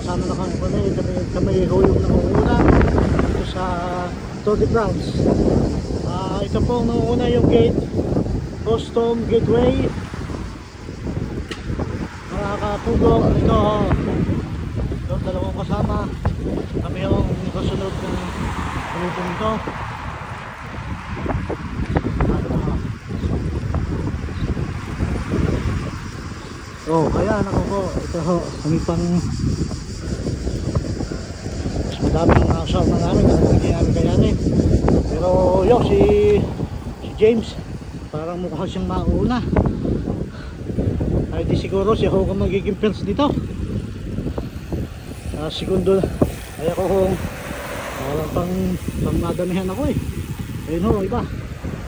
kasama na kami ho yung nangunguna ito sa Tour de France. Ito po nangunguna yung gate, Custom Gateway. Mga kapugo, ito yung dalawang kasama, kami yung kasunod ng grupo nito. Kaya ako po, ito ho, kami pang mas madaming asal na namin, hindi namin kayanin. Pero yun, si James parang mukha siyang mauna, ay di siguro siya ho kung magiging first dito. Segundo ay ako ho, pang madamihan ako eh. Ayun ho, iba.